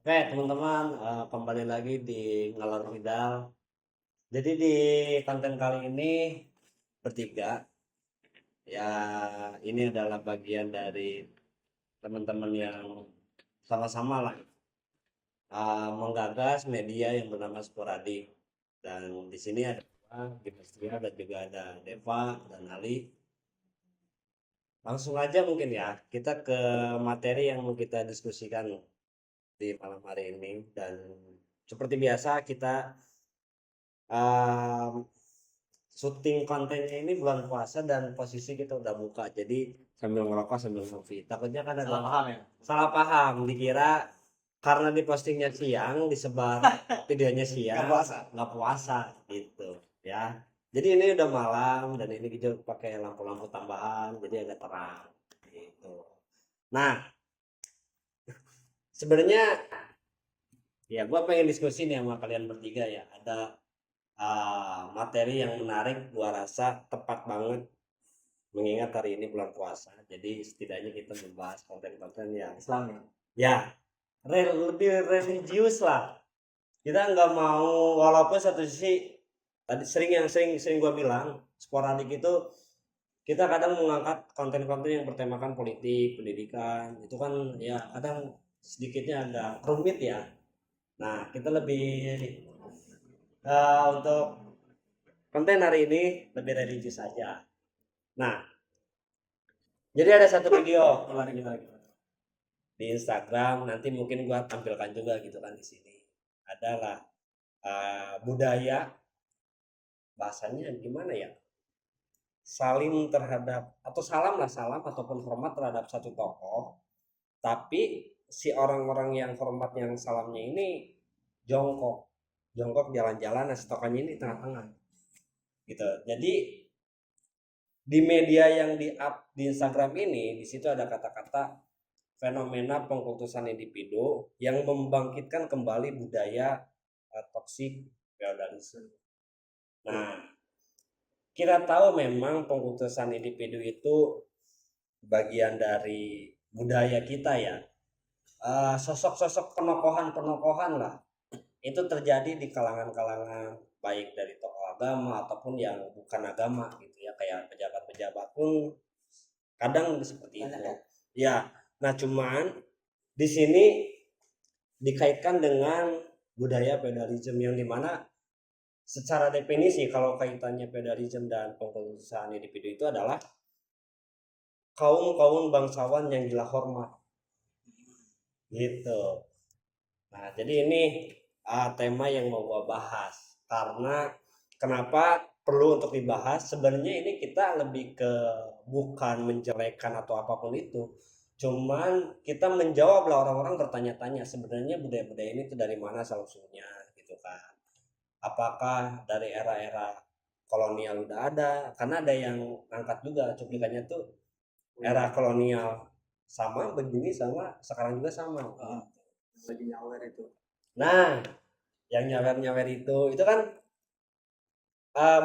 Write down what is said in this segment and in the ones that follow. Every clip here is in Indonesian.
Oke, teman-teman, kembali lagi di Ngalor Ngidal. Jadi di konten kali ini bertiga, ya ini adalah bagian dari teman-teman yang sama-sama lah menggagas media yang bernama Sporadik. Dan di sini ada gua, Dimas Tria, dan juga ada Deva dan Ali. Langsung aja mungkin ya, kita ke materi yang mau kita diskusikan di malam hari ini. Dan seperti biasa kita um, syuting kontennya ini bulan puasa dan posisi kita udah buka, jadi sambil ngerokok sambil ngopi, takutnya kan ada Salah paham ya? salah paham, dikira karena dipostingnya siang disebar videonya Nggak siang puasa. nggak puasa gitu ya. Jadi ini udah malam dan ini kita pakai lampu-lampu tambahan jadi agak terang gitu. Nah, sebenarnya ya gua pengen diskusi nih sama kalian bertiga ya. Ada materi yang menarik, gua rasa tepat banget mengingat hari ini bulan puasa. Jadi setidaknya kita membahas konten-konten yang Islam ya. ya lebih religius lah. Kita nggak mau, walaupun satu sisi tadi sering gua bilang sporadik itu kita kadang mengangkat konten-konten yang bertemakan politik, pendidikan, itu kan ya kadang sedikitnya agak rumit ya. Nah, kita lebih untuk konten hari ini lebih religius saja. Nah, jadi ada satu video Gimana? di Instagram, nanti mungkin gua tampilkan juga gitu kan di sini. Adalah budaya, bahasanya gimana ya? Salim terhadap atau salam lah, salam ataupun hormat terhadap satu tokoh, tapi si orang-orang yang hormat yang salamnya ini jongkok. Jongkok jalan-jalan, nah si tokohnya ini di tengah-tengah gitu. Jadi di media yang di-up di Instagram ini, di situ ada kata-kata fenomena pengkultusan individu yang membangkitkan kembali budaya toksik feodalisme. Nah, kita tahu memang pengkultusan individu itu bagian dari budaya kita ya. Sosok-sosok penokohan-penokohan lah itu terjadi di kalangan-kalangan baik dari tokoh agama ataupun yang bukan agama gitu ya, kayak pejabat-pejabat pun kadang seperti itu ya. Nah, cuman di sini dikaitkan dengan budaya feudalisme yang dimana secara definisi kalau kaitannya feudalisme dan pengkultusan individu itu adalah kaum-kaum bangsawan yang gila hormat gitu. Nah, jadi ini tema yang mau gua bahas karena kenapa perlu untuk dibahas. Sebenarnya ini kita lebih ke bukan menjelekan atau apapun itu, cuman kita menjawab lah, orang-orang bertanya-tanya sebenarnya budaya-budaya ini tuh dari mana asal usulnya gitu kan. Apakah dari era-era kolonial udah ada, karena ada yang angkat juga cuplikannya tuh era kolonial sama begini sama sekarang juga sama. Lagi nyawer itu. Nah, yang nyawer-nyawer itu kan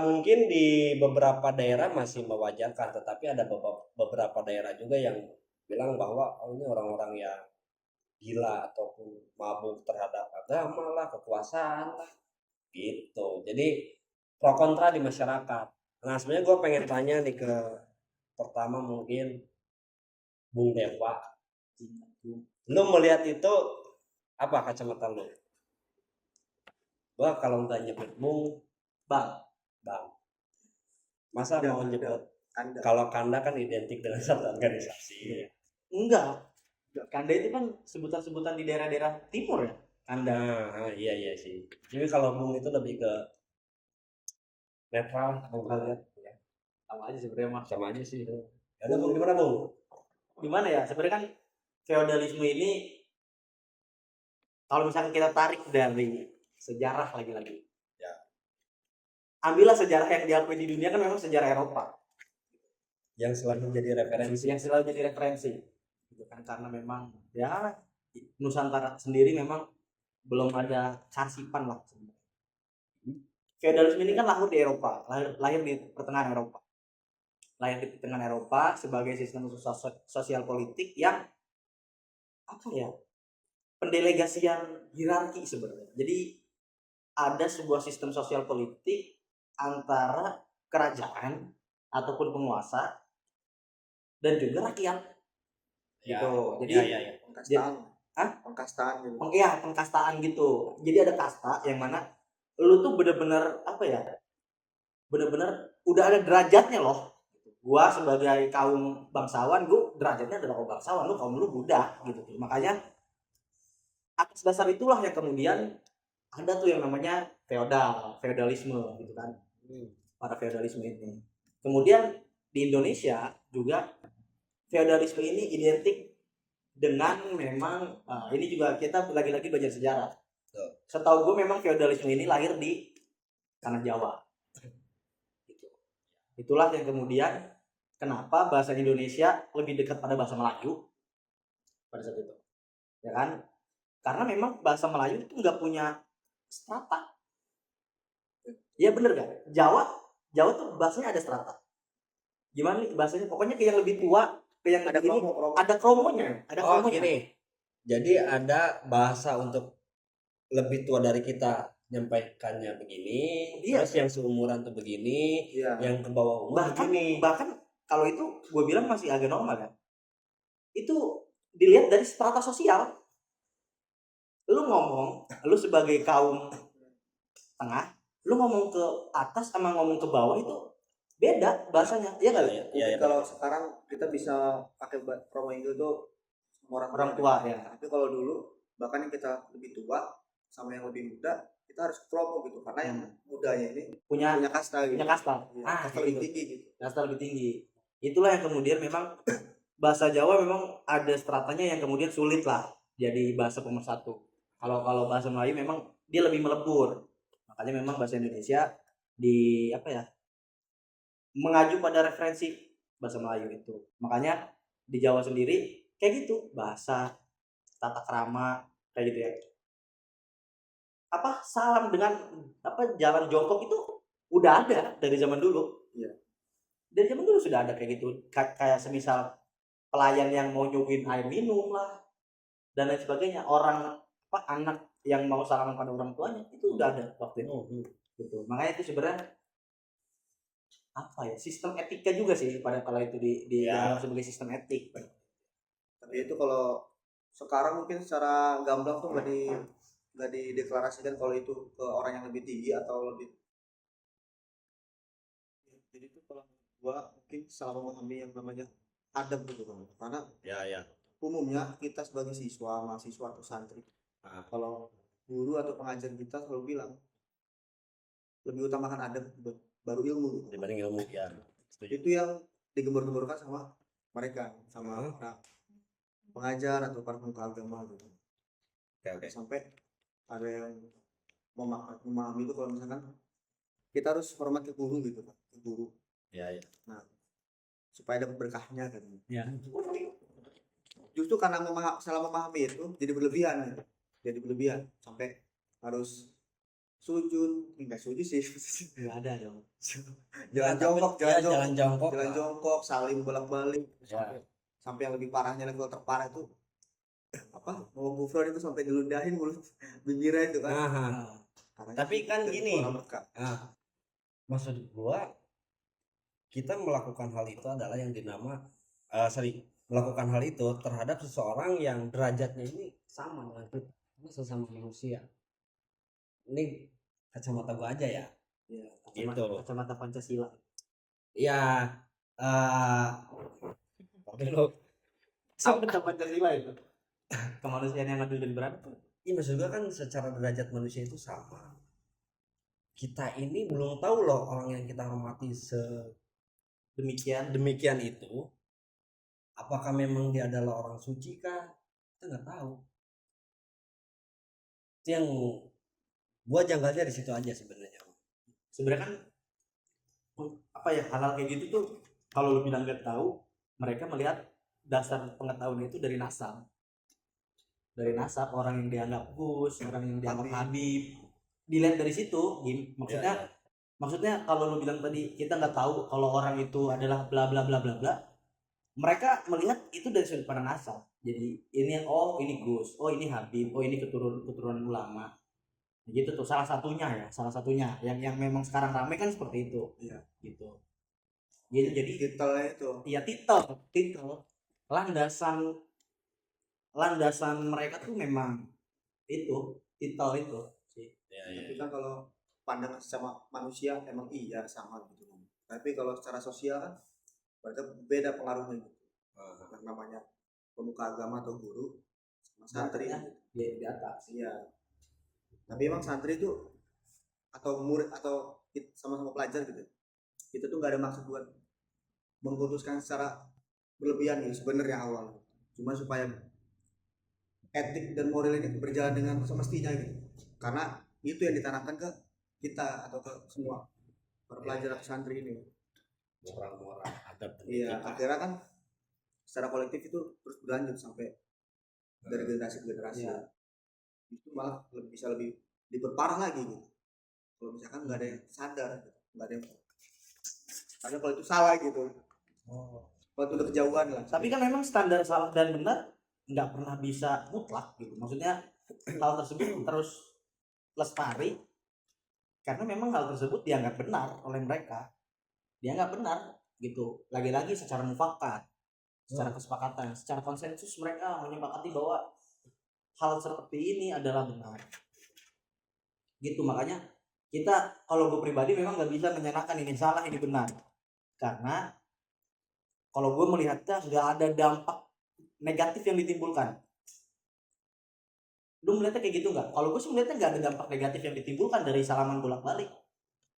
mungkin di beberapa daerah masih mewajarkan, tetapi ada beberapa daerah juga yang bilang bahwa oh, ini orang-orang yang gila ataupun mabuk terhadap agama lah, kekuasaan lah, gitu. Jadi pro kontra di masyarakat. Nah, sebenarnya gue pengen tanya nih ke pertama mungkin Bung Dewa, lu melihat itu apa kacamata lu? Gua kalau nggak nyebut Bung, Bang, Bang. Masa mau nyebut Kanda. kalau Kanda kan identik dengan satu organisasi. Enggak. Kanda itu kan sebutan-sebutan di daerah-daerah timur ya. Kanda. Nah, iya iya sih. Jadi kalau Bung itu lebih ke netral, netral ya. Sama aja sebenarnya mah. Sama aja sih. Ada Bung gimana Bung? Gimana ya? Sebenarnya kan feodalisme ini kalau misalkan kita tarik dari sejarah lagi-lagi. Ya. Ambillah sejarah yang diakui di dunia kan memang sejarah Eropa. Yang selalu jadi referensi. Yang selalu jadi referensi. Gitu kan, karena memang ya Nusantara sendiri memang belum ada carsipan lah sebenarnya. Feodalisme ini kan lahir di Eropa, lahir di pertengahan Eropa. Lahir di pertengahan Eropa sebagai sistem sosial politik yang apa ya? pendelegasian hierarki sebenarnya. Jadi ada sebuah sistem sosial politik antara kerajaan ataupun penguasa dan juga rakyat Ya, gitu. Jadi ya. Pengkastaan. Hah? Pengkastaan gitu. Iya, pengkastaan gitu. Jadi ada kasta yang mana lu tuh bener-bener apa ya? Bener-bener udah ada derajatnya loh. Gua sebagai kaum bangsawan, gua derajatnya adalah kaum bangsawan, lu budak gitu. Makanya atas dasar itulah yang kemudian ada tuh yang namanya feodalisme gitu kan. Para feodalisme ini. Kemudian di Indonesia juga feodalisme ini identik dengan memang ini juga kita lagi-lagi belajar sejarah. Setahu gue memang feodalisme ini lahir di tanah Jawa. Gitu. Itulah yang kemudian kenapa bahasa Indonesia lebih dekat pada bahasa Melayu pada saat itu, ya kan? Karena memang bahasa Melayu itu nggak punya strata. Iya bener kan? Jawa tuh bahasanya ada strata. Gimana nih bahasanya? Pokoknya ke yang lebih tua, ke yang Ada ini kromo. ada kromonya, ada Oh, kromonya. gini. Jadi ada bahasa untuk lebih tua dari kita nyampaikannya begini, Iya. terus yang seumuran tuh begini, Iya. yang ke bawah umur begini. Bahkan kalau itu gue bilang masih agak normal ya. Itu dilihat dari strata sosial. Lu ngomong, lu sebagai kaum tengah, lu ngomong ke atas sama ngomong ke bawah itu beda bahasanya. Iya nggak? Iya, Mungkin kalau sekarang kita bisa pakai promo itu tuh Orang tua ya. Tapi kalau dulu bahkan yang kita lebih tua sama yang lebih muda kita harus promo gitu karena yang mudanya ini Punya kasta gitu. punya kasta. Kasta Gitu. lebih tinggi gitu. Kasta lebih tinggi. Itulah yang kemudian memang bahasa Jawa memang ada stratanya yang kemudian sulit lah jadi bahasa pemersatu. Kalau bahasa Melayu memang dia lebih melebur. Makanya memang bahasa Indonesia di apa ya? Mengacu pada referensi bahasa Melayu itu. Makanya di Jawa sendiri kayak gitu, bahasa, tata krama kayak gitu ya. Apa salam dengan apa jalan jongkok itu udah ada dari zaman dulu. Iya. Dari zaman dulu sudah ada kayak gitu. Kayak semisal pelayan yang mau nyuguhin air minum lah dan lain sebagainya. Orang apa anak yang mau salaman pada orang tuanya itu udah ada waktu itu. Gitu. Makanya itu sebenarnya apa ya sistem etika juga sih pada kalau itu dianggap sebagai sistem etik. Tapi itu kalau sekarang mungkin secara gamblang tuh nggak dideklarasikan kalau itu ke orang yang lebih tinggi atau lebih. Jadi tuh kalau gua mungkin salah memahami yang namanya adab gitu kan. Karena ya. umumnya kita sebagai siswa, mahasiswa atau santri, kalau guru atau pengajar kita selalu bilang lebih utamakan adab baru ilmu Dibanding ilmu ya. Itu yang digembor-gemborkan sama mereka, sama para pengajar atau para pemuka agama gitu. Oke. Sampai ada yang memahami itu kalau misalkan kita harus hormat ke guru gitu Pak, ke guru. Ya. Nah, supaya dapat berkahnya kan. Ya. Justru karena salah memahami itu jadi berlebihan gitu. Jadi berlebihan sampai harus sujud, enggak sujud sih. Enggak ada dong. Jalan jongkok. Jalan jongkok, saling bolak-balik. Ya. Sampai yang lebih parahnya level terparah itu apa? Mau gufron itu sampai dilundahin mulut bibirnya itu kan. Tapi kan gini. Maksud gua kita melakukan hal itu adalah yang melakukan hal itu terhadap seseorang yang derajatnya ini sama dengan kita, sesama manusia. Ini kacamata gua aja ya. Ya, Gitu. Kacamata Pancasila. Ya, Kacamata Pancasila itu. Kemanusiaan yang adil dan beradab. Iya maksud gua kan secara derajat manusia itu sama. Kita ini belum tahu loh orang yang kita hormati demikian itu apakah memang dia adalah orang suci kah? Kita nggak tahu. Itu yang gua janggalnya di situ aja sebenarnya. Sebenarnya kan apa ya hal-hal kayak gitu tuh kalau lu bilang nggak tahu, mereka melihat dasar pengetahuan itu dari nasab. Dari nasab orang yang dianggap Gus, orang yang dianggap Habib, dilihat dari situ. Maksudnya kalau lu bilang tadi kita nggak tahu kalau orang itu adalah bla bla bla bla bla, mereka melihat itu dari sudut pandang nasab. Jadi ini oh ini Gus, oh ini Habib, oh ini keturunan ulama. Gitu tuh salah satunya yang memang sekarang ramai kan seperti itu. Iya. Gitu. Jadi Titelnya itu. ya titel landasan mereka tuh memang itu titel itu sih. Ya, Tapi kan kalau pandangan sama manusia emang iya sama gitu kan. Tapi kalau secara sosial kan berarti beda pengaruhnya gitu. Yang namanya pemuka agama atau guru sama santri. Di atas. Iya. Tapi emang santri itu atau murid atau sama-sama pelajar gitu. Kita tuh nggak ada maksud buat mengkultuskan secara berlebihan gitu sebenarnya awal. Cuma supaya etik dan moral ini berjalan dengan semestinya gitu. Karena itu yang ditanamkan ke kita atau ke semua para pelajar atau santri ini. moral adab dan Iya, etika. akhirnya kan secara kolektif itu terus berlanjut sampai dari generasi ke generasi. Iya. Itu malah bisa lebih diperparah lagi gitu. Kalau misalkan nggak ada yang sadar, gitu. Nggak ada yang karena kalau itu salah gitu. Kalau itu udah kejauhan lah. Tapi kan memang standar salah dan benar nggak pernah bisa mutlak gitu. Maksudnya hal tersebut terus lestari karena memang hal tersebut dianggap benar oleh mereka. Dianggap benar gitu. Lagi-lagi secara mufakat, secara kesepakatan, secara konsensus mereka menyepakati bahwa hal seperti ini adalah benar. Gitu makanya kita kalau gue pribadi memang nggak bisa menyalahkan ini salah ini benar karena kalau gue melihatnya nggak ada dampak negatif yang ditimbulkan. Lu melihatnya kayak gitu nggak? Kalau gue sih melihatnya nggak ada dampak negatif yang ditimbulkan dari salaman bolak-balik,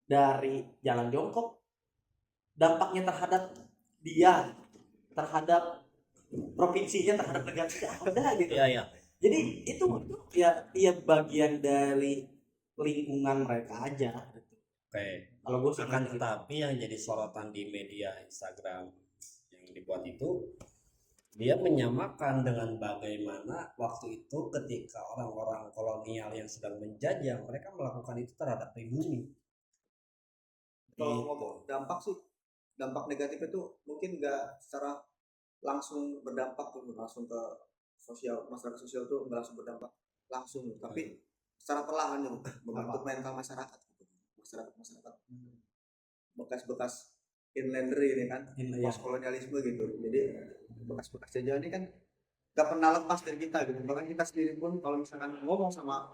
dari jalan jongkok, dampaknya terhadap dia, terhadap provinsinya, terhadap negara tidak ada gitu. Iya. Jadi itu ya bagian dari lingkungan mereka aja. Oke. Kalau gue sih Akan gitu. tetapi yang jadi sorotan di media Instagram yang dibuat itu dia menyamakan dengan bagaimana waktu itu ketika orang-orang kolonial yang sedang menjajah mereka melakukan itu terhadap pribumi. Kalau Gitu. ngomong dampak sih, dampak negatif itu mungkin nggak secara langsung berdampak tuh langsung ke sosial masyarakat sosial tuh nggak langsung berdampak langsung, tapi secara perlahan nih membentuk mental masyarakat gitu. masyarakat bekas-bekas inlander ini kan post kolonialisme gitu. Jadi bekas-bekas jajahan ini kan gak pernah lepas dari kita gitu. Bahkan kita sendiri pun kalau misalkan ngomong sama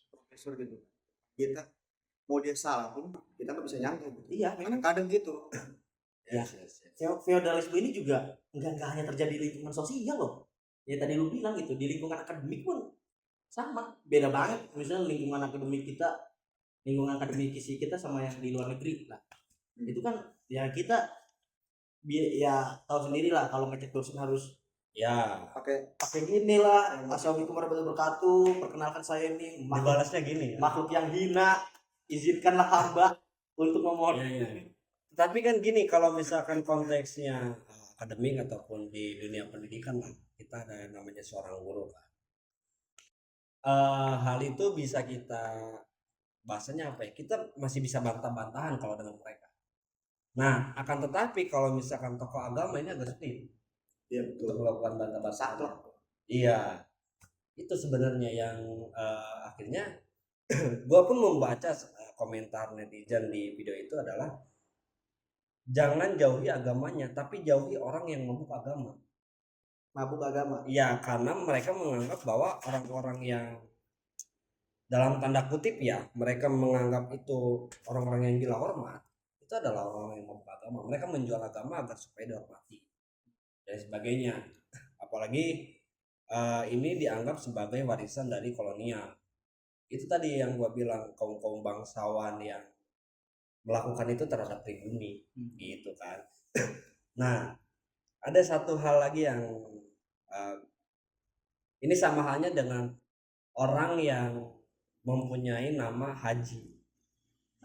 profesor gitu, kita mau dia salah pun kita nggak bisa nyangka gitu. Iya, memang Kadang gitu. Ya. Feodalisme ini juga nggak hanya terjadi di lingkungan sosial loh. Ya tadi lu bilang gitu, di lingkungan akademik pun sama, beda banget. Misalnya lingkungan akademisi kita sama yang di luar negeri lah. Itu kan ya kita ya tahu sendiri lah kalau ngecek dosen harus Ya, pakai gini lah. Assalamualaikum warahmatullahi wabarakatuh. Perkenalkan saya ini dibalasnya gini. makhluk yang hina. Izinkanlah hamba untuk memohon. Ya. Tapi kan gini, kalau misalkan konteksnya akademik ataupun di dunia pendidikan lah, kita ada yang namanya seorang guru kan. Hal itu bisa kita bahasanya apa ya? Kita masih bisa bantah-bantahan kalau dengan mereka. Nah, akan tetapi kalau misalkan tokoh agama ini agak sulit. Iya Untuk melakukan bantah-bantahan. saklek. Iya, itu sebenarnya yang akhirnya gue pun membaca komentar netizen di video itu adalah jangan jauhi agamanya, tapi jauhi orang yang mabuk agama. Mabuk agama. Iya, karena mereka menganggap bahwa orang-orang yang dalam tanda kutip ya, mereka menganggap itu orang-orang yang gila hormat, itu adalah orang-orang yang mabuk agama. Mereka menjual agama agar supaya dihormati dan sebagainya. Apalagi ini dianggap sebagai warisan dari kolonial. Itu tadi yang gua bilang, kaum-kaum bangsawan yang melakukan itu terhadap pribumi gitu kan. Nah, ada satu hal lagi yang ini sama halnya dengan orang yang mempunyai nama Haji.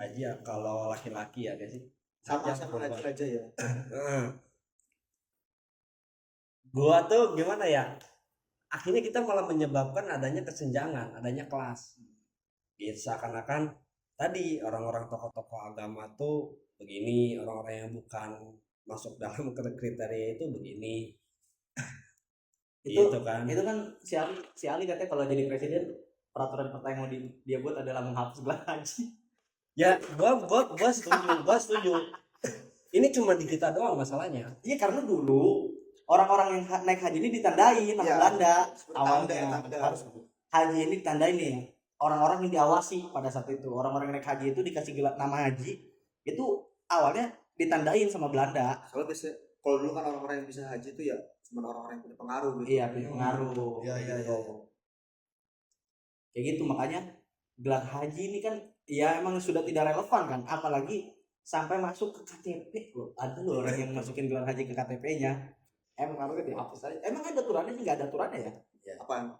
Haji ya, kalau laki-laki ya guys sih. Sama aja ya. Gua tuh gimana ya? Akhirnya kita malah menyebabkan adanya kesenjangan, adanya kelas. Gitu, seakan-akan tadi orang-orang tokoh-tokoh agama tuh begini, orang-orang yang bukan masuk dalam kriteria itu begini. Itu kan. Itu kan si Ali katanya kalau jadi presiden peraturan pertama yang mau dia buat adalah menghapus gelar haji. Ya, gua setuju. Ini cuma di kita doang masalahnya. Iya, karena dulu orang-orang yang naik haji ini ditandain sama Iya, Belanda seperti awalnya. tanda. Harus haji ini ditandain nih. Orang-orang yang diawasi pada saat itu, orang-orang yang naik haji itu dikasih gelar nama haji itu awalnya ditandain sama Belanda. Soalnya biasanya kalau dulu kan orang-orang yang bisa haji itu ya cuma orang-orang yang punya pengaruh gitu. Iya, punya pengaruh. Iya, iya, gitu. iya. Kayak gitu, makanya gelar haji ini kan ya emang sudah tidak relevan kan, apalagi sampai masuk ke KTP loh. Ada loh orang yang masukin gelar haji ke KTP-nya. Emang harusnya dihapus aja. Emang ada aturannya sih? Nggak ada aturannya ya? Apaan?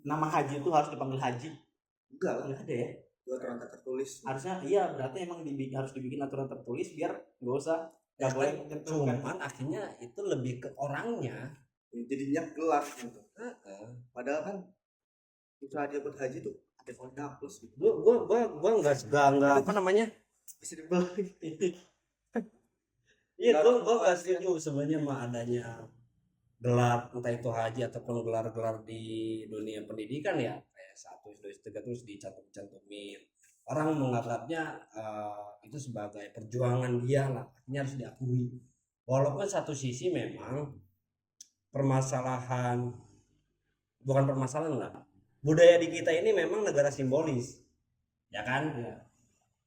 Nama haji itu harus dipanggil haji? Enggak lah, Nggak ada ya? itu aturan tak tertulis. Harusnya iya, berarti emang harus dibikin aturan tertulis biar nggak usah nggak boleh menyentuhkan. Cuman akhirnya itu lebih ke orangnya. Jadinya gelar gitu. Padahal kan usaha dia buat haji tuh ada poinnya plus gitu. Gua nggak apa namanya? Bisa dibeli. Iya, gua nggak setuju sebenarnya mah adanya gelar entah itu haji ataupun gelar-gelar di dunia pendidikan ya, kayak 1, 2, 3 terus dicantumin. Orang menganggapnya itu sebagai perjuangan dia lah, akhirnya harus diakui. Walaupun satu sisi memang bukan permasalahan lah. Budaya di kita ini memang negara simbolis, ya kan? Iya.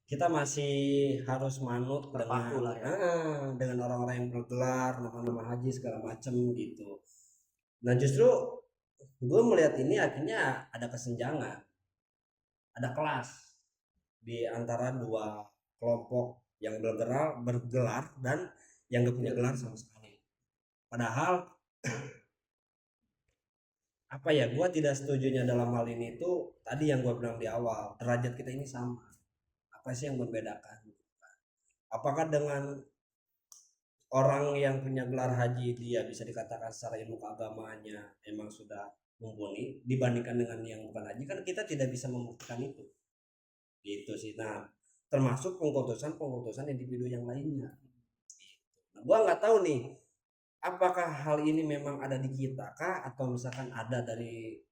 Kita masih harus manut Terpaku lah ya. dengan orang-orang yang bergelar nama-nama haji segala macem gitu. Nah justru gue melihat ini akhirnya ada kesenjangan, ada kelas di antara dua kelompok yang bergelar dan yang gak punya gelar sama sekali. Padahal apa ya, gue tidak setujunya dalam hal ini itu tadi yang gue bilang di awal, derajat kita ini sama. Apa sih yang membedakan? Apakah dengan orang yang punya gelar haji dia bisa dikatakan secara ilmu keagamaannya emang sudah mumpuni dibandingkan dengan yang bukan haji? Kan kita tidak bisa membuktikan itu. Gitu sih. Nah, termasuk pengkultusan individu yang lainnya. Nah, gua nggak tahu nih, apakah hal ini memang ada di kita kah atau misalkan ada dari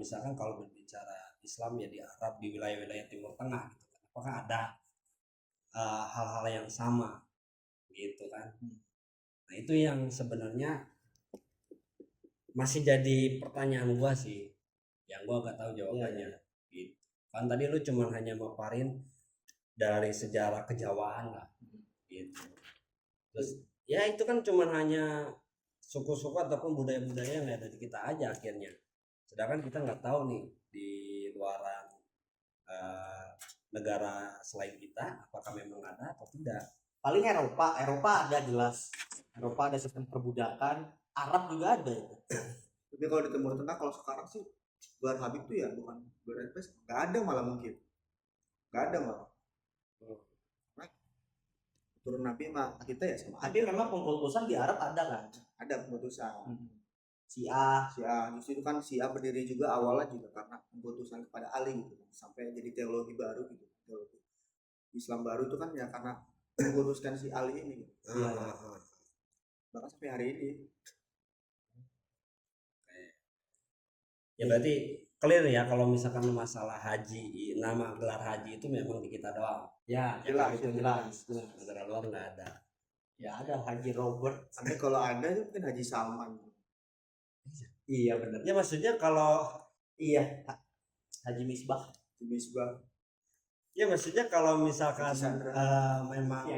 misalkan kalau berbicara Islam ya di Arab, di wilayah-wilayah Timur Tengah gitu. Apakah ada hal-hal yang sama gitu kan? Nah itu yang sebenarnya masih jadi pertanyaan gua sih, yang gua gak tahu jawabannya. Gitu. Kan tadi lu cuma hanya maparin dari sejarah kejawaan lah, gitu. Terus ya itu kan cuma hanya suku-suku ataupun budaya-budaya yang ada di kita aja akhirnya. Sedangkan kita nggak tahu nih di luaran negara selain kita apakah memang ada atau tidak. Paling Eropa ada jelas. Eropa ada sistem perbudakan, Arab juga ada itu. Tapi kalau di Timur Tengah kalau sekarang sih gelar Habib tuh ya bukan gelar RPS, nggak ada malah mungkin. Nggak ada malah. Turun Nabi mah kita ya sama. Tapi memang pengkultusan di Arab ada kan? Ada keputusan. Syiah Justru itu kan Syiah berdiri juga awalnya juga karena keputusan kepada Ali gitu, sampai jadi teologi baru gitu, teologi Islam baru itu kan ya karena memutuskan si Ali ini gitu. Bahkan sampai hari ini ya berarti clear ya kalau misalkan masalah haji, nama gelar haji itu memang di kita doang ya, jelas itu jelas. negara luar nggak ada. Ya ada Haji Robert. sampai kalau ada itu mungkin Haji Salman. Iya benar. Ya maksudnya kalau Iya, Haji Misbah. Misbah. ya maksudnya kalau misalkan memang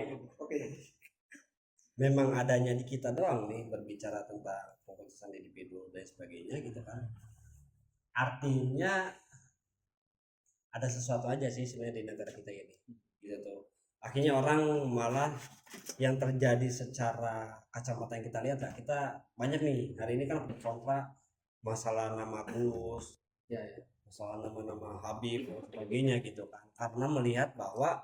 memang adanya di kita doang nih berbicara tentang keputusan individu dan sebagainya gitu kan, artinya ada sesuatu aja sih sebenarnya di negara kita ini gitu tuh. Akhirnya orang malah yang terjadi secara kacamata yang kita lihat lah, kita banyak nih hari ini kan kontra masalah nama Gus Ya. masalah nama-nama Habib dan sebagainya gitu kan, karena melihat bahwa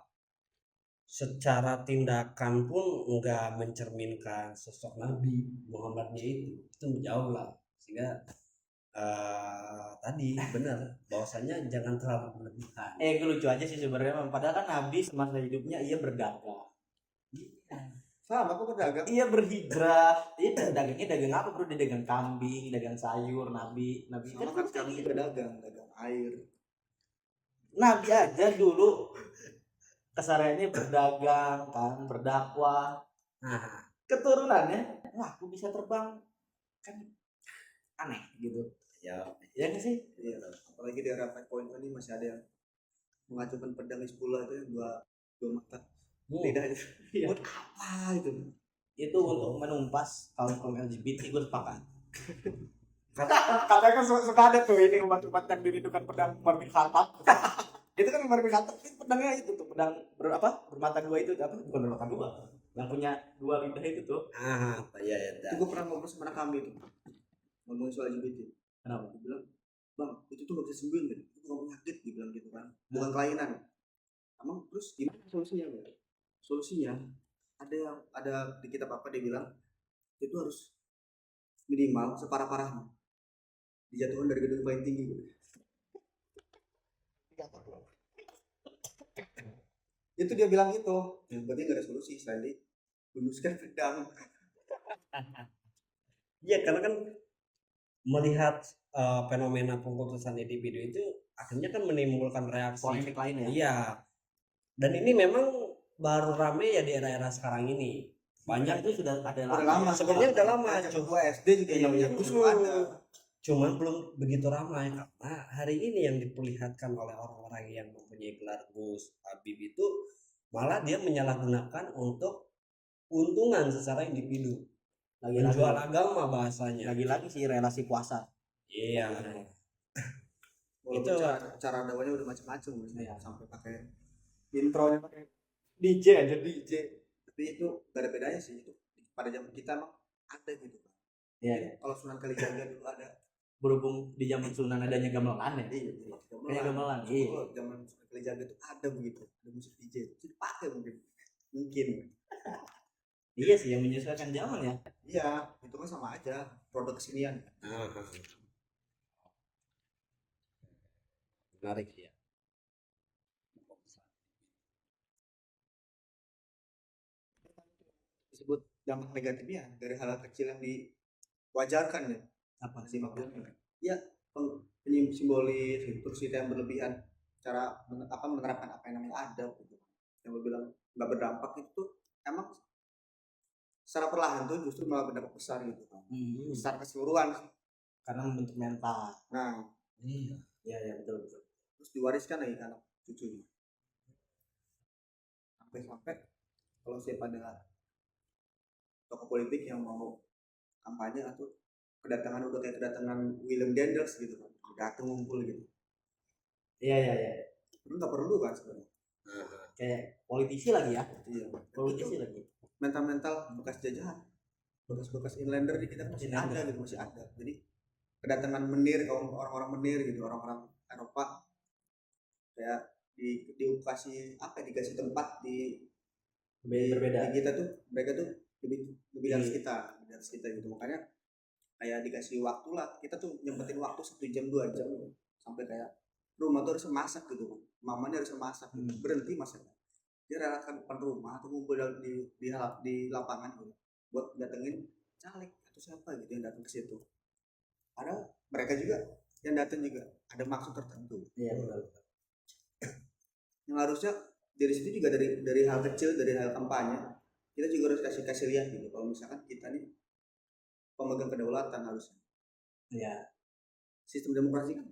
secara tindakan pun enggak mencerminkan sosok Nabi Muhammadnya itu jauh lah, sehingga tadi benar bahwasanya jangan terlalu berlebihan. Lucu aja sih sebenarnya. Padahal kan Nabi semasa hidupnya ia berdagang. Sama aku pedagang. Iya berhijrah. Iya dagangnya dagang apa bro? Dia dagang kambing, dagang sayur, nabi Sama kan kan sekarang juga dagang air. nabi aja dulu kesehariannya berdagang kan, berdakwah. Nah, Keturunannya, wah aku bisa terbang kan aneh gitu. ya Ya kan sih? Iya. Apalagi di era 5.0 ini masih ada yang mengacungkan pedang Hizbullah itu yang dua mata lidah itu. Iya. Buat apa itu? Itu untuk menumpas kaum LGBT gue sepakat. Katanya kan suka ada tuh ini umat-umat yang dirindukan pedang Umar bin Khattab. Itu kan Umar bin Khattab itu pedangnya itu tuh pedang bermata dua itu apa bukan bermata dua yang punya dua lidah itu tuh. apa ya ya. Itu gue pernah ngobrol sama anak kami itu ngomongin soal LGBT. Kenapa? Dia bilang, bang itu tuh gak bisa sembuhin kan? Itu bukan penyakit, dia bilang gitu kan, bukan kelainan. Emang terus gimana solusinya? Bang? Solusinya ada di kitab apa dia bilang itu harus minimal separah-parahnya dijatuhkan dari gedung paling tinggi gitu. Itu dia bilang itu berarti gak ada solusi selain dibunuhkan pedang. Iya, karena kan melihat fenomena pengkultusan individu itu akhirnya kan menimbulkan reaksi. Polemik lain ya. Iya. Dan ini memang baru rame ya di era-era sekarang ini. Banyak itu sudah ada Udah lama sebenarnya udah lama, cuma SD juga Iya, yang iya. usul ada. cuman belum begitu ramai karena hari ini yang diperlihatkan oleh orang-orang yang mempunyai gelar Gus Habib itu malah dia menyalahgunakan untuk keuntungan secara individu, menjual agama bahasanya. Lagi-lagi sih relasi kuasa. Iya. Walaupun Itu cara dakwanya udah macam-macam Iya. sampai pakai Intronya pakai DJ aja DJ, tapi itu gak ada bedanya sih itu pada zaman kita emang ada gitu kan. Iya. Kalau Sunan Kalijaga dulu ada. Berhubung di zaman Sunan adanya gamelan ya. Iya, Kayak gamelan. Iya. Kalau zaman Sunan Kalijaga itu ada begitu, ada musik DJ itu dipakai mungkin. Iya sih yang menyesuaikan zaman ya. Iya, itu kan sama aja produk kesenian. menarik ya. Disebut dampak negatifnya dari hal kecil yang diwajarkan ya. Apa Masih maksudnya ya simbolis gitu. Terus kita yang berlebihan cara menerapkan apa yang namanya adab gitu. Yang lo bilang nggak berdampak itu tuh emang secara perlahan tuh justru malah berdampak besar gitu kan. Besar keseluruhan. Karena membentuk mental. Nah, Iya. Iya betul. terus diwariskan lagi ke anak cucunya. Sampai kalau siapa ada tokoh politik yang mau kampanye atau kedatangan udah kayak kedatangan William Dendels gitu kan, datang ngumpul gitu. Iya. Itu nggak perlu kan sebenarnya. Kayak politisi lagi ya. Iya. Politisi lagi. Mental bekas jajahan, bekas inlander di kita masih ada gitu, masih ada. Jadi kedatangan menir, kaum orang-orang menir gitu, orang-orang Eropa kayak dikasih dikasih tempat di Berbeda. di kita tuh mereka tuh lebih dari kita gitu. Makanya kayak dikasih waktu lah, kita tuh nyempetin waktu 1 jam 2 jam sampai kayak rumah tuh harus masak gitu, mamanya harus masak gitu. Berhenti masak, dia relakan depan rumah atau ngumpul di lapangan gitu buat datengin caleg atau siapa gitu yang datang ke situ. Padahal mereka juga yang datang juga ada maksud tertentu. Iya betul. Yang harusnya dari situ juga dari hal kecil, dari hal kampanye kita juga harus kasih lihat gitu. Kalau misalkan kita nih pemegang kedaulatan harusnya. Iya. Sistem demokrasi kan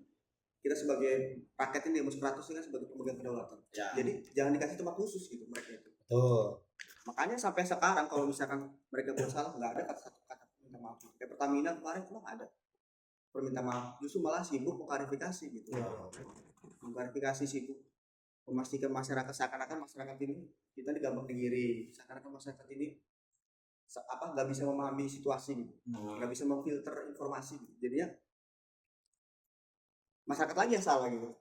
kita sebagai rakyat ini demokratis ini kan sebagai pemegang kedaulatan. Ya. Jadi jangan dikasih tempat khusus gitu mereka itu. Betul. Makanya sampai sekarang kalau misalkan mereka buat salah nggak ada satu kata minta maaf. Kayak Pertamina kemarin emang ada perminta maaf, justru malah sibuk mengklarifikasi gitu. Mengklarifikasi sibuk memastikan masyarakat seakan-akan masyarakat ini kita digampang digiri, seakan-akan masyarakat ini nggak bisa memahami situasi gitu, nggak bisa memfilter informasi gitu. Jadinya masyarakat lagi yang salah gitu.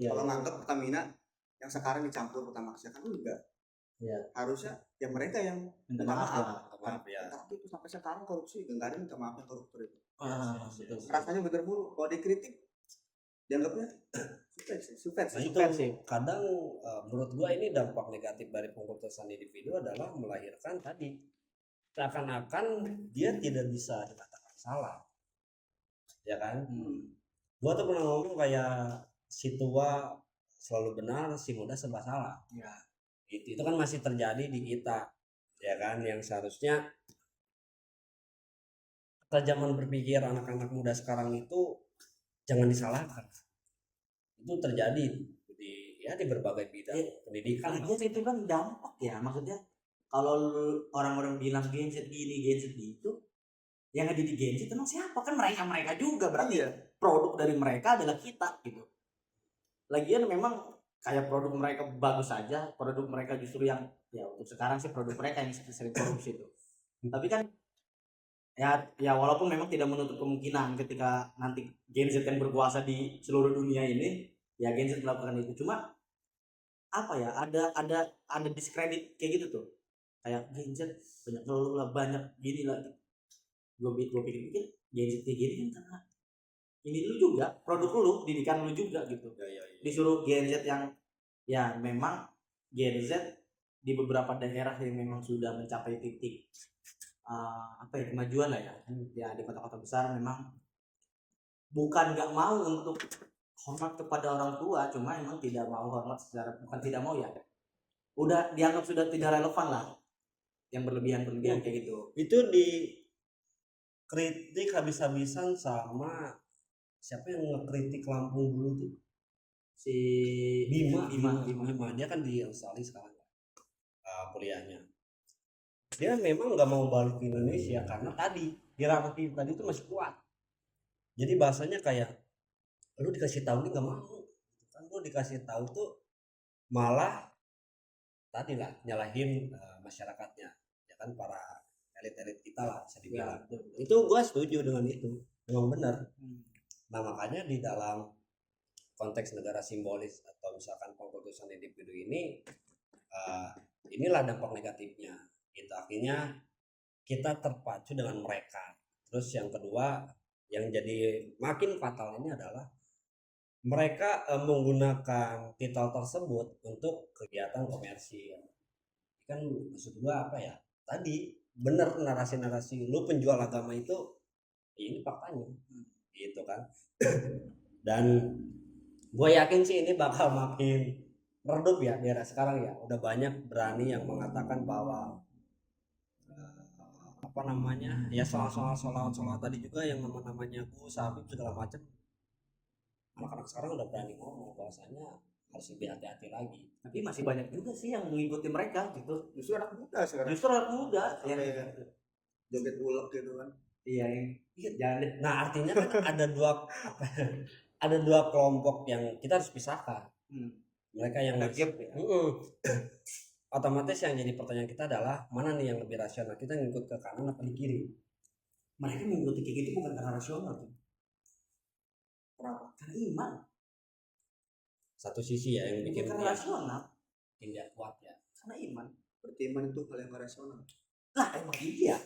Kalau nganggap Pertamina yang sekarang dicampur Pertamax kan enggak. Harusnya ya mereka yang Minta maaf ya. Tapi itu sampai sekarang korupsi nggak ada minta maaf yang koruptor itu. Betul. Rasanya bener mulu kalau dikritik dianggapnya subversif. Nah itu kadang menurut gua ini dampak negatif dari pengkultusan individu adalah melahirkan tadi seakan-akan dia tidak bisa dikatakan salah, ya kan? Gua tuh pernah ngomong kayak si tua selalu benar, si muda serba salah. Ya. Itu kan masih terjadi di kita, ya kan? Yang seharusnya ketajaman berpikir anak-anak muda sekarang itu jangan disalahkan. Itu terjadi di berbagai bidang pendidikan. Lagian itu kan dampak ya, maksudnya kalau orang-orang bilang Gen Z gini, Gen Z gitu, yang ada di Gen Z emang siapa? Kan mereka juga, berarti Iya. produk dari mereka adalah kita gitu. Lagian memang kayak produk mereka bagus saja, produk mereka justru yang ya untuk sekarang sih produk mereka yang sering korupsi itu. Tapi kan ya walaupun memang tidak menutup kemungkinan ketika nanti Gen Z yang berkuasa di seluruh dunia ini, ya Gen Z melakukan itu. Cuma apa ya, ada diskredit kayak gitu tuh, kayak Gen Z banyak ngeluh lah, banyak gini lah. Gue pikir Gen Z kayak gini kan karena ini lu juga produk lu, didikan lu juga gitu. Disuruh Gen Z yang ya memang Gen Z di beberapa daerah yang memang sudah mencapai titik kemajuan lah ya di kota-kota besar memang bukan nggak mau untuk hormat kepada orang tua, cuma emang tidak mau hormat secara, bukan tidak mau ya, udah dianggap sudah tidak relevan lah yang berlebihan kayak gitu. Itu dikritik habis-habisan sama siapa yang ngekritik Lampung dulu tuh, Si Bima. Dia kan di Australia sekarang kuliahnya. Dia memang nggak mau balik ke Indonesia karena tadi hierarki tadi itu masih kuat. Jadi bahasanya kayak lu dikasih tahu nih nggak mau, kan lu dikasih tahu tuh malah tadi lah nyalahin masyarakatnya, ya kan, para elit-elit kita lah bisa dibilang. Itu gue setuju dengan itu, memang benar. Nah makanya di dalam konteks negara simbolis atau misalkan pengkultusan individu ini, inilah dampak negatifnya. Itu akhirnya kita terpacu dengan mereka. Terus yang kedua yang jadi makin fatal ini adalah mereka menggunakan titel tersebut untuk kegiatan komersil. Kan maksud gua apa ya? Tadi bener narasi-narasi lu penjual agama itu ini faktanya. Gitu kan. Dan gue yakin sih ini bakal makin redup ya di era sekarang ya. Udah banyak berani yang mengatakan bahwa ya soal tadi juga yang namanya Gus Habib segala macam. Anak-anak sekarang udah berani ngomong bahwasanya harus lebih hati-hati lagi. Tapi masih banyak juga sih yang mengikuti mereka gitu. Justru anak muda sekarang. Justru anak muda yang joget ulek gitu kan. Iya, yang jangan. Nah artinya kan ada dua kelompok yang kita harus pisahkan. Mereka yang gap ya. Otomatis yang jadi pertanyaan kita adalah mana nih yang lebih rasional, kita ngikut ke kanan apa di kiri? Mereka mengikuti kayak gitu bukan karena rasional tuh. Kenapa? Karena iman. Satu sisi ya yang bikin karena rasional, bikin dia kuat ya. karena iman. Berarti iman itu hal yang gak rasional. Lah emang iya.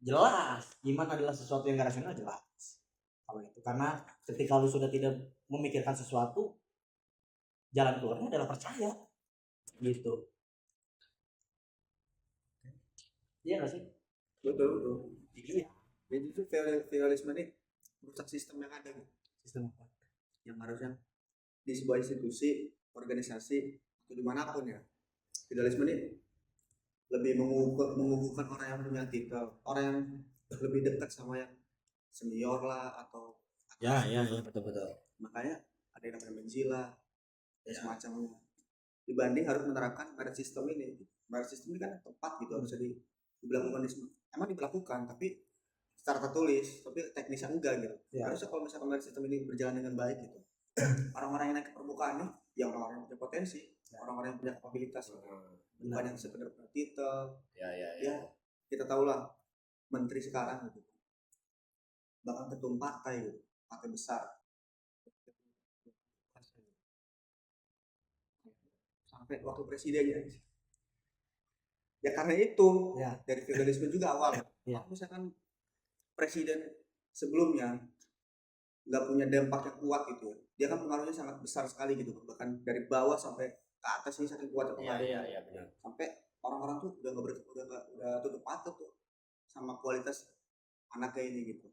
Jelas, iman adalah sesuatu yang gak rasional, jelas. Kalau itu karena ketika lu sudah tidak memikirkan sesuatu, jalan keluarnya adalah percaya. Gitu. Iya gak sih? Betul. Iya. Jadi itu viralisme ini merusak sistem yang ada gitu. Sistem apa? Yang harusnya di sebuah institusi, organisasi atau dimanapun ya, viralisme ini lebih mengukuhkan orang yang punya titel, orang yang lebih dekat sama yang senior lah atau ya betul. Makanya ada yang namanya menjila dan semacamnya, dibanding harus menerapkan merit sistem ini. Merit sistem ini kan tepat gitu, harus diberlakukan emang diberlakukan tapi secara tertulis, tapi teknisnya enggak gitu. Harusnya kalau misalkan merit sistem ini berjalan dengan baik gitu, orang-orang yang naik ke permukaan nih ya orang-orang yang punya potensi, orang-orang yang punya kapabilitas, bukan yang sekedar punya titel. Ya kita tahulah menteri sekarang gitu, bahkan ketum partai gitu, partai besar sampai waktu presidennya ya, karena itu dari feudalisme juga awal ya. Misalkan presiden sebelumnya nggak punya dampak yang kuat gitu ya. Dia kan pengaruhnya sangat besar sekali gitu, bahkan dari bawah sampai ke atas ini saking kuatnya Iya, pengaruhnya. iya, iya, benar. Sampai orang-orang tuh udah tutup mata tuh sama kualitas anaknya ini gitu.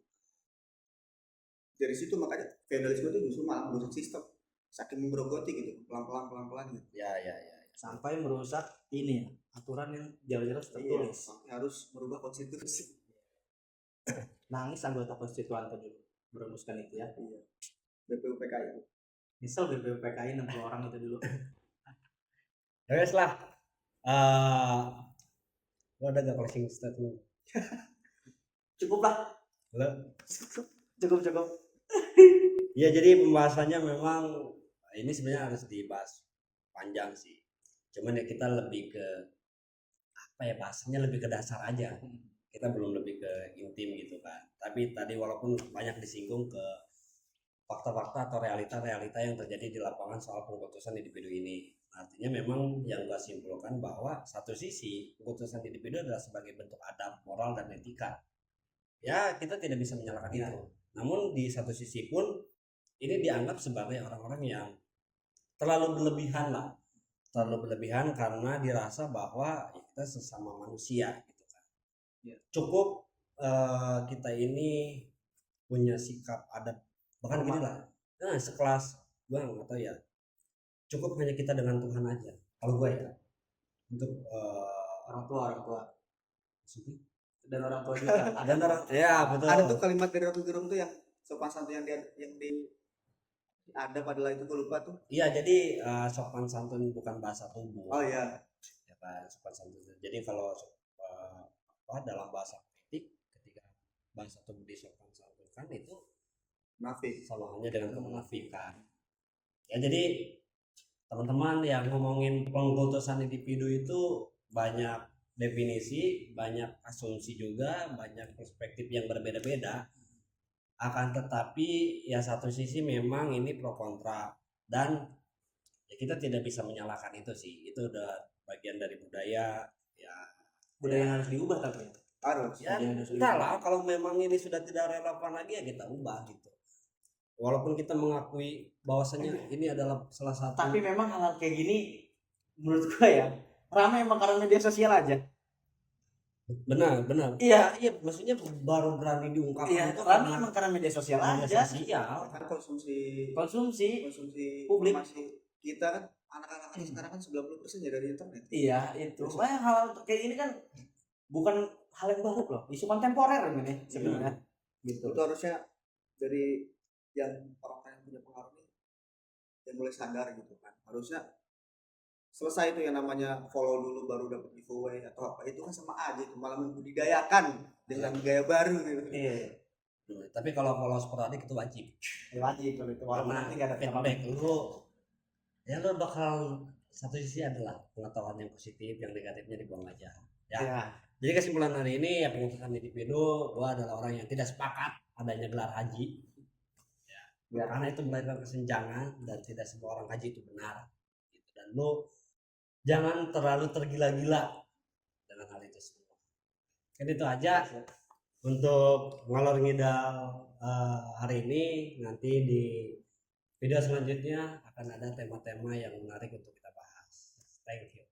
Dari situ makanya feudalisme itu justru malah merusak sistem, saking menggerogoti gitu, pelan-pelan gitu. Ya, ya, ya. Sampai merusak ini ya, aturan yang jelas-jelas Iya, tertulis. sampai harus merubah konstitusi. Nangis anggota konstituan tuh dulu merumuskan itu ya. Iya. BPUPKI. Misal BPUPKI 60 orang itu dulu. Ya wes lah. Lo ada gak closing statement? Cukup lah. Lo? Cukup. Ya jadi pembahasannya memang ini sebenarnya harus dibahas panjang sih. Cuman ya kita lebih ke apa ya, bahasanya lebih ke dasar aja. Kita belum lebih ke intim gitu kan. Tapi tadi walaupun banyak disinggung ke fakta-fakta atau realita-realita yang terjadi di lapangan soal pengkultusan individu ini. Artinya memang yang gua simpulkan bahwa satu sisi pengkultusan individu adalah sebagai bentuk adab, moral, dan etika. Ya kita tidak bisa menyalahkan itu. Namun di satu sisi pun ini dianggap sebagai orang-orang yang terlalu berlebihan lah. Terlalu berlebihan karena dirasa bahwa ya, kita sesama manusia gitu kan. Cukup kita ini punya sikap adab, bahkan gini lah, sekelas gua nggak tahu ya, cukup hanya kita dengan Tuhan aja kalau gua ya, untuk Orang tua maksudnya dan orang tua juga. dan orang ya betul. Ada tuh kalimat dari Rocky Gerung tuh yang sopan santun yang di ada adalah itu, gue lupa tuh. Iya, jadi sopan santun bukan bahasa tubuh. Oh iya. Ya kan, sopan santun. Jadi kalau dalam bahasa politik, ketika bahasa tubuh disopan santunkan itu Nafik. sama halnya dengan kemunafikan. Ya jadi teman-teman yang ngomongin pengkultusan individu itu banyak definisi, banyak asumsi juga, banyak perspektif yang berbeda-beda. Akan tetapi ya satu sisi memang ini pro kontra, dan ya kita tidak bisa menyalahkan itu sih. Itu udah bagian dari budaya ya. Budaya yang harus diubah tapi. Harus. Ya Budaya yang harus enggak diubah. lah, kalau memang ini sudah tidak relevan lagi ya kita ubah gitu. Walaupun kita mengakui bahwasanya ini adalah salah satu. Tapi memang hal-hal kayak gini menurut gua ya ramai emang karena media sosial aja. Benar. Iya. Iya, maksudnya baru berani diungkapkan Iya, itu ramai emang karena media sosial media aja. sosial. Kan konsumsi Konsumsi. publik Publik. masih kita kan anak-anak aja sekarang kan 90% ya dari internet. Iya, itu. Makanya hal kayak ini kan bukan hal yang baru loh. Isu kontemporer ini sebenarnya. Gitu. Itu harusnya dari yang orang yang punya pengaruh nih yang mulai sadar gitu kan. Harusnya selesai itu yang namanya follow dulu baru dapat giveaway atau apa, itu kan sama aja, itu malah membudidayakan dengan gaya baru gitu. Iya. Tapi kalau follow sporadik itu wajib. Wajib kalau itu. Walaupun Karena nanti nggak ada feedback lu bakal satu sisi adalah pengetahuan yang positif, yang negatifnya dibuang aja. Ya. Ya. Jadi kesimpulan hari ini ya pengkultusan individu, gua adalah orang yang tidak sepakat adanya gelar haji. Ya. Karena itu melahirkan kesenjangan dan tidak semua orang haji itu benar. Gitu. Dan lu jangan terlalu tergila-gila dengan hal itu semua. Kan itu aja untuk ngalor ngidal hari ini. Nanti di video selanjutnya akan ada tema-tema yang menarik untuk kita bahas. Thank you.